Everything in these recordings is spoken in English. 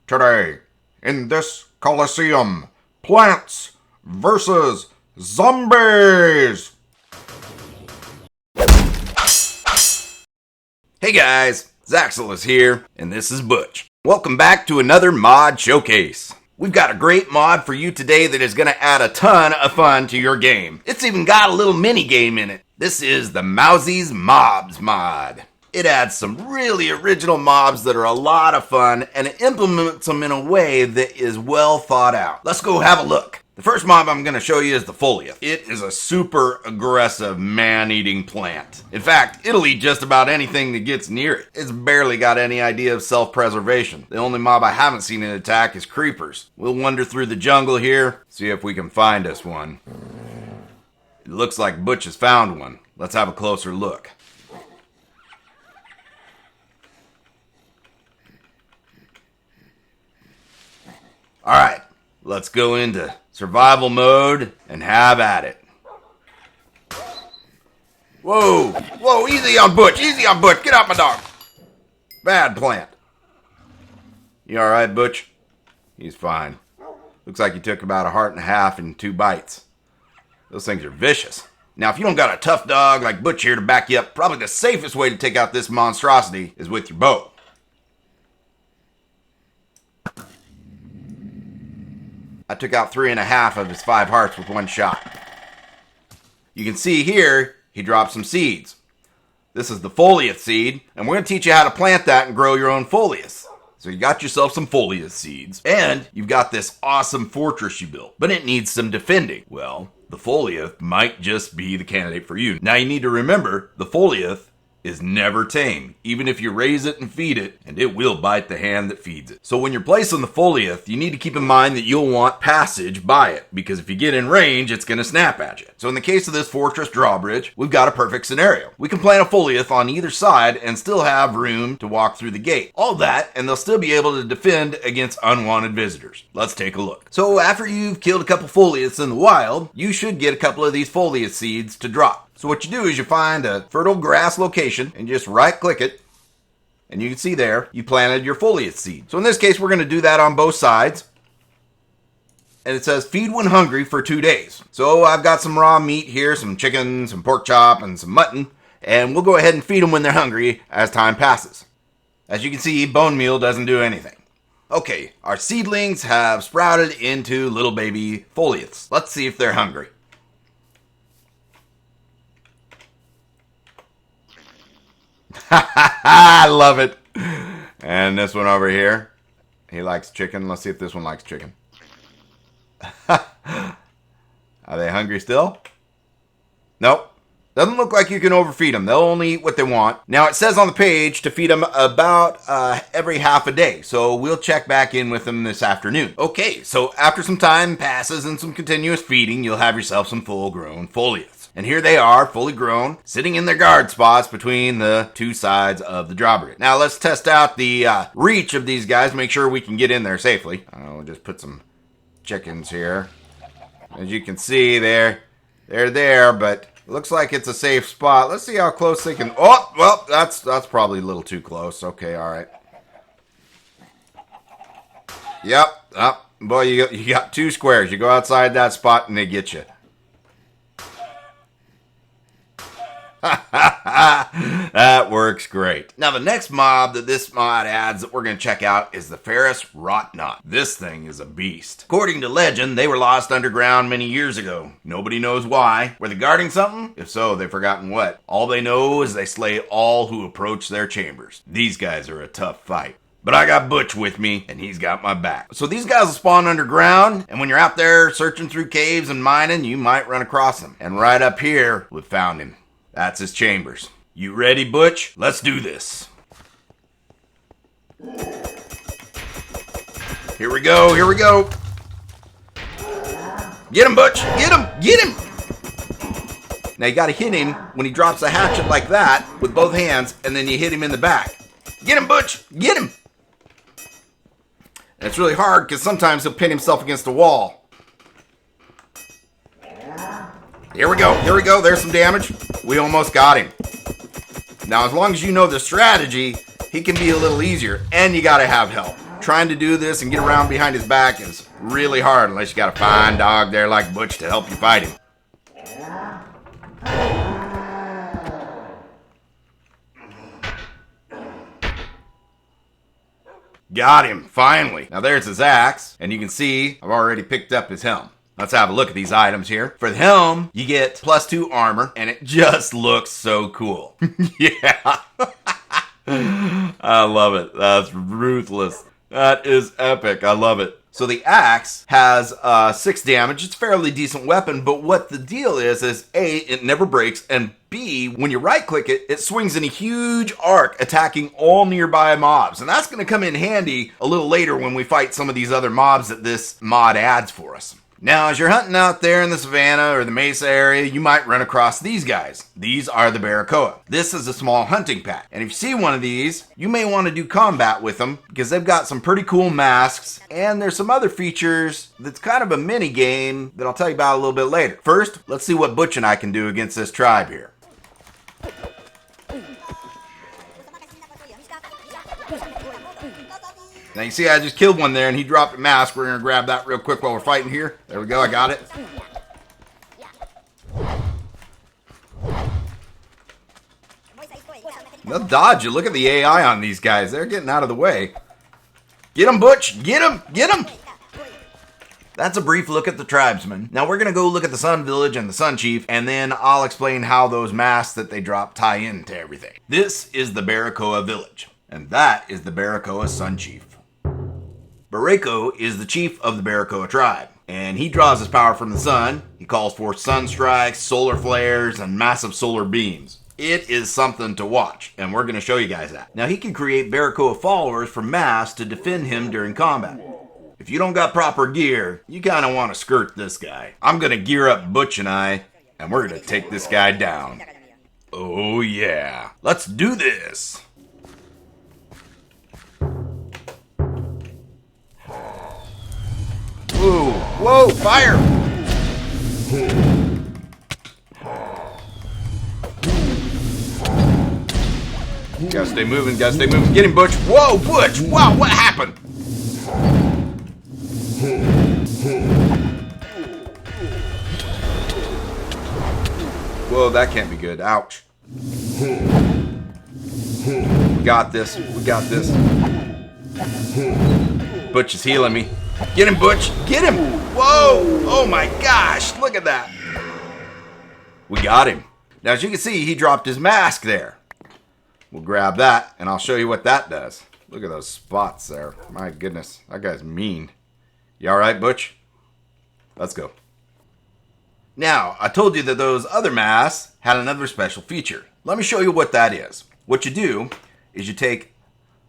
Today, in this Coliseum, plants versus zombies! Hey guys, Zaxel is here, and this is Butch. Welcome back to another mod showcase. We've got a great mod for you today that is going to add a ton of fun to your game. It's even got a little mini game in it. This is the Mowzie's Mobs mod. It adds some really original mobs that are a lot of fun, and it implements them in a way that is well thought out. Let's go have a look. The first mob I'm going to show you is the Foliot. It is a super aggressive man-eating plant. In fact, it'll eat just about anything that gets near it. It's barely got any idea of self-preservation. The only mob I haven't seen it attack is creepers. We'll wander through the jungle here, see if we can find us one. It looks like Butch has found one. Let's have a closer look. Alright, let's go into survival mode and have at it. Whoa, whoa, easy on Butch, get out my dog. Bad plant. You alright, Butch? He's fine. Looks like he took about a heart and a half in 2 bites. Those things are vicious. Now, if you don't got a tough dog like Butch here to back you up, probably the safest way to take out this monstrosity is with your bow. I took out 3.5 of his 5 hearts with 1 shot. You can see here, he dropped some seeds. This is the Foliot seed, and we're going to teach you how to plant that and grow your own Folius. So you got yourself some Foliot seeds, and you've got this awesome fortress you built, but it needs some defending. Well, the Foliot might just be the candidate for you. Now you need to remember, the Foliot is never tame, even if you raise it and feed it, and it will bite the hand that feeds it. So when you're placing the Foliot, you need to keep in mind that you'll want passage by it, because if you get in range, it's going to snap at you. So in the case of this fortress drawbridge, we've got a perfect scenario. We can plant a Foliot on either side and still have room to walk through the gate. All that, and they'll still be able to defend against unwanted visitors. Let's take a look. So after you've killed a couple Foliots in the wild, you should get a couple of these Foliot seeds to drop. So what you do is you find a fertile grass location and just right click it, and you can see there you planted your Foliot seed. So in this case we're going to do that on both sides, and it says feed when hungry for 2 days. So I've got some raw meat here, some chicken, some pork chop, and some mutton, and we'll go ahead and feed them when they're hungry as time passes. As you can see, bone meal doesn't do anything. Okay, our seedlings have sprouted into little baby Foliots. Let's see if they're hungry. I love it. And this one over here, he likes chicken. Let's see if this one likes chicken. Are they hungry still? Nope. Doesn't look like you can overfeed them. They'll only eat what they want. Now it says on the page to feed them about every half a day. So we'll check back in with them this afternoon. Okay, so after some time passes and some continuous feeding, you'll have yourself some full-grown Foliots. And here they are, fully grown, sitting in their guard spots between the 2 sides of the drawbridge. Now let's test out the reach of these guys, make sure we can get in there safely. We'll just put some chickens here. As you can see, they're there, but it looks like it's a safe spot. Let's see how close they can. Oh, well, that's probably a little too close. Okay, all right. Yep. Oh, boy, you got 2 squares. You go outside that spot and they get you. That works great. Now the next mob that this mod adds that we're going to check out is the Ferris Rotnot. This thing is a beast. According to legend, they were lost underground many years ago. Nobody knows why. Were they guarding something? If so, they've forgotten what. All they know is they slay all who approach their chambers. These guys are a tough fight. But I got Butch with me, and he's got my back. So these guys will spawn underground, and when you're out there searching through caves and mining, you might run across them. And right up here, we found him. That's his chambers. You ready, Butch? Let's do this. Here we go, here we go. Get him, Butch, get him, get him. Now you gotta hit him when he drops a hatchet like that with both hands, and then you hit him in the back. Get him, Butch, get him. And it's really hard because sometimes he'll pin himself against the wall. Here we go, there's some damage. We almost got him. Now, as long as you know the strategy, he can be a little easier, and you gotta have help. trying to do this and get around behind his back is really hard unless you got a fine dog there like Butch to help you fight him. Got him, finally. Now there's his axe, and you can see I've already picked up his helm. Let's have a look at these items here. For the helm, you get +2 armor, and it just looks so cool. Yeah. I love it. That's ruthless. That is epic. I love it. So the axe has 6 damage. It's a fairly decent weapon, but what the deal is A, it never breaks, and B, when you right-click it, it swings in a huge arc, attacking all nearby mobs. And that's going to come in handy a little later when we fight some of these other mobs that this mod adds for us. Now, as you're hunting out there in the savannah or the mesa area, you might run across these guys. These are the Baracoa. This is a small hunting pack. And if you see one of these, you may want to do combat with them because they've got some pretty cool masks. And there's some other features that's kind of a mini game that I'll tell you about a little bit later. First, let's see what Butch and I can do against this tribe here. Now you see I just killed one there and he dropped a mask. We're going to grab that real quick while we're fighting here. There we go, I got it. They'll dodge you. Look at the AI on these guys. They're getting out of the way. Get him, Butch. Get him. Get him. That's a brief look at the tribesmen. Now we're going to go look at the Sun Village and the Sun Chief, and then I'll explain how those masks that they drop tie into everything. This is the Baracoa Village, and that is the Baracoa Sun Chief. Baracoa is the chief of the Baracoa tribe, and he draws his power from the sun. He calls forth sun strikes, solar flares, and massive solar beams. It is something to watch, and we're going to show you guys that. Now, he can create Baracoa followers from masks to defend him during combat. If you don't got proper gear, you kind of want to skirt this guy. I'm going to gear up Butch and I, and we're going to take this guy down. Oh yeah, let's do this. Whoa, whoa, fire! Gotta stay moving, gotta stay moving. Get him, Butch. Whoa, Butch! Wow, what happened? Whoa, that can't be good. Ouch. We got this. We got this. Butch is healing me. Get him, Butch! Get him! Whoa! Oh my gosh! Look at that! We got him. Now, as you can see, he dropped his mask there. We'll grab that, and I'll show you what that does. Look at those spots there. My goodness, that guy's mean. You alright, Butch? Let's go. Now, I told you that those other masks had another special feature. Let me show you what that is. What you do is you take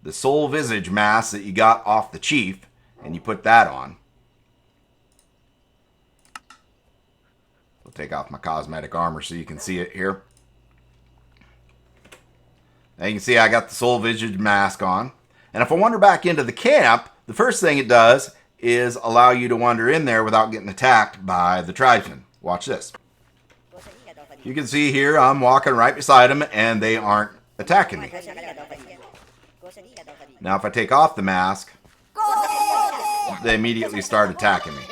the soul visage mask that you got off the chief, and you put that on. I'll take off my cosmetic armor so you can see it here. Now you can see I got the soul visage mask on. And if I wander back into the camp, the first thing it does is allow you to wander in there without getting attacked by the tribesmen. Watch this. You can see here I'm walking right beside them and they aren't attacking me. Now if I take off the mask, they immediately start attacking me.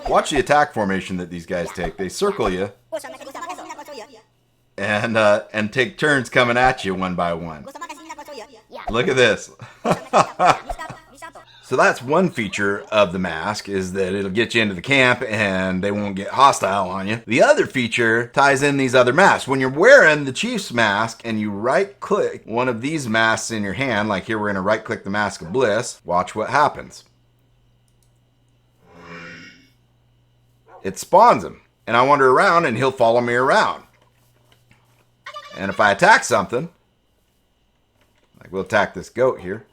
Watch the attack formation that these guys take. They circle you and take turns coming at you one by one. Look at this. So that's one feature of the mask, is that it'll get you into the camp and they won't get hostile on you. The other feature ties in these other masks. When you're wearing the chief's mask and you right click one of these masks in your hand, like here we're going to right click the Mask of Bliss, watch what happens. It spawns him, and I wander around and he'll follow me around. And if I attack something, like we'll attack this goat here.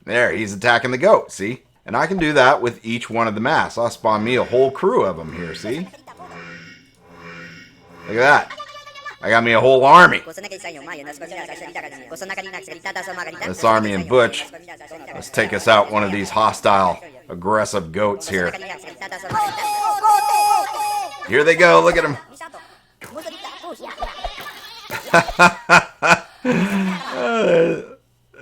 There, he's attacking the goat, see? And I can do that with each one of the masks. I'll spawn me a whole crew of them here, see? Look at that. I got me a whole army. This army and Butch. Let's take us out one of these hostile, aggressive goats here. Here they go, look at them.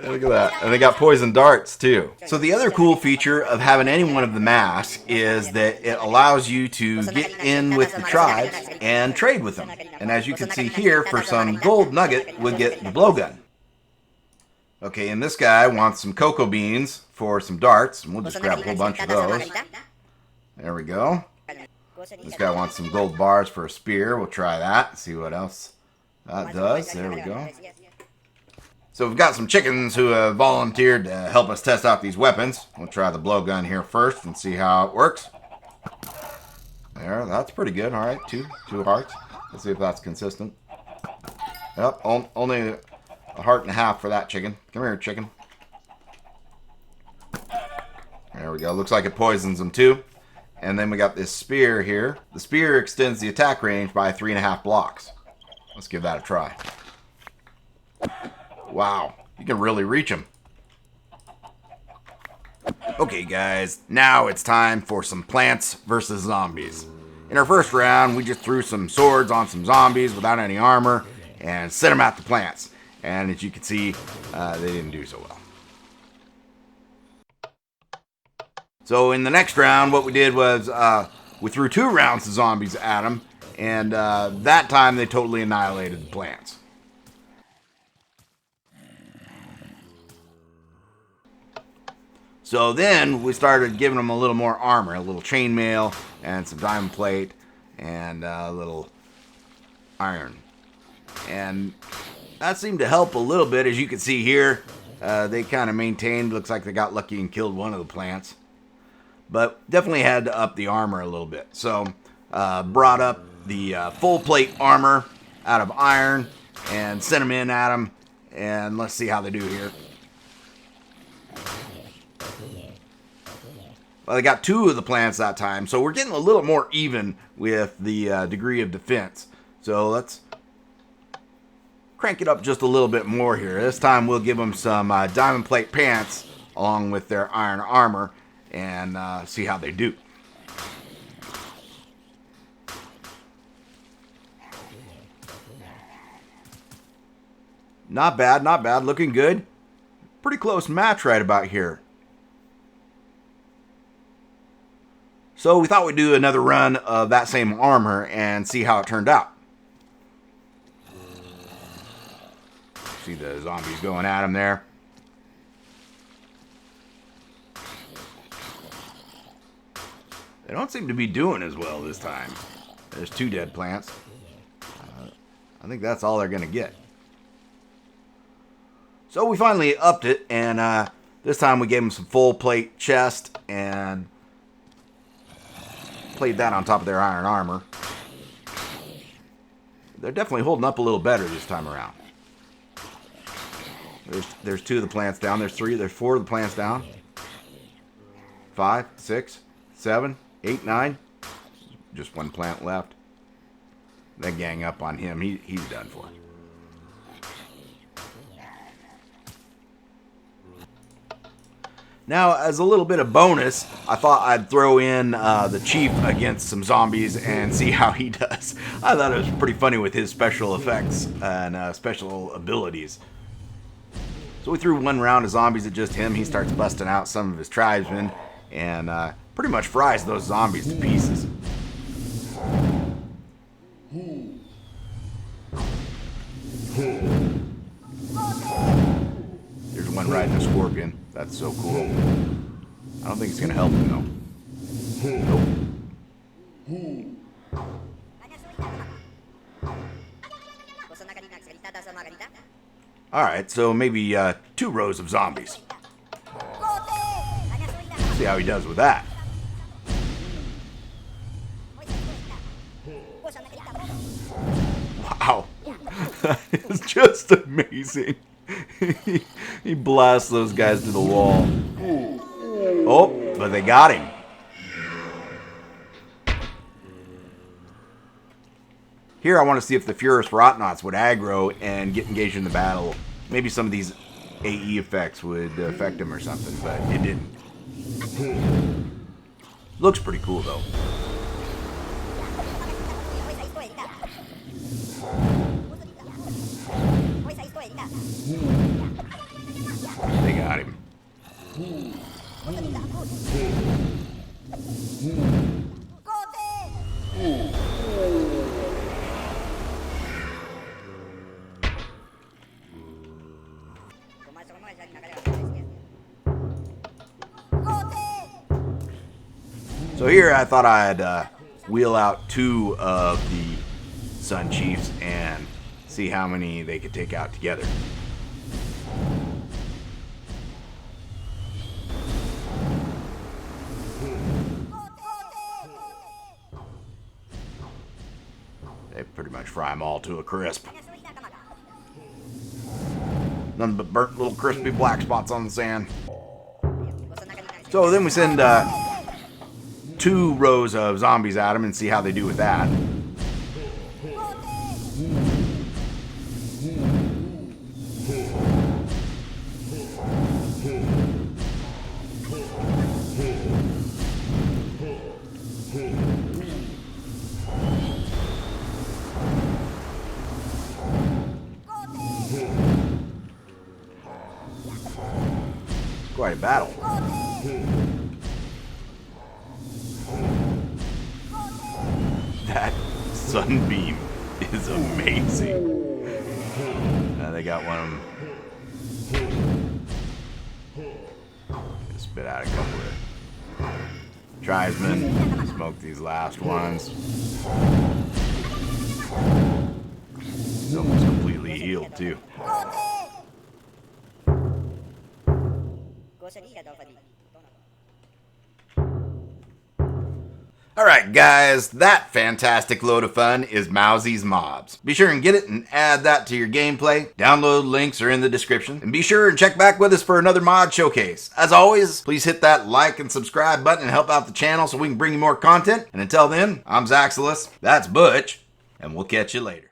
Look at that. And they got poison darts too. So the other cool feature of having any one of the masks is that it allows you to get in with the tribes and trade with them. And as you can see here, for some gold nugget, we'll get the blowgun. Okay, and this guy wants some cocoa beans for some darts, and we'll just grab a whole bunch of those. There we go. This guy wants some gold bars for a spear. We'll try that, see what else that does. There we go. So we've got some chickens who have volunteered to help us test out these weapons. We'll try the blowgun here first and see how it works. There, that's pretty good. All right, two hearts. Let's see if that's consistent. Yep, only a heart and a half for that chicken. Come here, chicken. There we go. Looks like it poisons them too. And then we got this spear here. The spear extends the attack range by 3.5 blocks. Let's give that a try. Wow, you can really reach them. Okay guys, now it's time for some plants versus zombies. In our first round, we just threw some swords on some zombies without any armor and sent them at the plants. And as you can see, they didn't do so well. So in the next round, what we did was we threw 2 rounds of zombies at them. And that time they totally annihilated the plants. So then we started giving them a little more armor, a little chainmail and some diamond plate and a little iron. And that seemed to help a little bit. As you can see here, they kind of maintained, looks like they got lucky and killed one of the plants. But definitely had to up the armor a little bit. So brought up the full plate armor out of iron and sent them in at them. And let's see how they do here. Well, they got 2 of the plants that time, so we're getting a little more even with the degree of defense. So let's crank it up just a little bit more here. This time we'll give them some diamond plate pants along with their iron armor and see how they do. Not bad, not bad. Looking good. Pretty close match right about here. So we thought we'd do another run of that same armor and see how it turned out. See the zombies going at him there. They don't seem to be doing as well this time. There's 2 dead plants. I think that's all they're going to get. So we finally upped it, and this time we gave them some full plate chest and played that on top of their iron armor. They're definitely holding up a little better this time around. There's 2 of the plants down. There's 3. There's 4 of the plants down. 5, 6, 7, 8, 9. Just 1 plant left. They gang up on him. He's done for. Now, as a little bit of bonus, I thought I'd throw in the Chief against some zombies and see how he does. I thought it was pretty funny with his special effects and special abilities. So we threw 1 round of zombies at just him. He starts busting out some of his tribesmen and pretty much fries those zombies to pieces. There's one riding a scorpion. That's so cool. I don't think it's going to help him, though. Nope. Alright, so maybe 2 rows of zombies. See how he does with that. Wow. That is just amazing. He blasts those guys to the wall. Oh, but they got him. Here I want to see if the Furious Rotnauts would aggro and get engaged in the battle. Maybe some of these AE effects would affect him or something, but it didn't. Looks pretty cool though. They got him. So here I thought I'd wheel out 2 of the Sun Chiefs and see how many they could take out together. They pretty much fry them all to a crisp. Nothing but burnt little crispy black spots on the sand. So then we send 2 rows of zombies at them and see how they do with that. Quite a battle. That sunbeam is amazing. They got one of them. Just spit out a couple of tribesmen. Smoke these last ones. He's almost completely healed too. Alright guys, that fantastic load of fun is Mowzie's Mobs. Be sure and get it and add that to your gameplay. Download links are in the description. And be sure and check back with us for another mod showcase. As always, please hit that like and subscribe button and help out the channel so we can bring you more content. And until then, I'm Zaxilus, that's Butch, and we'll catch you later.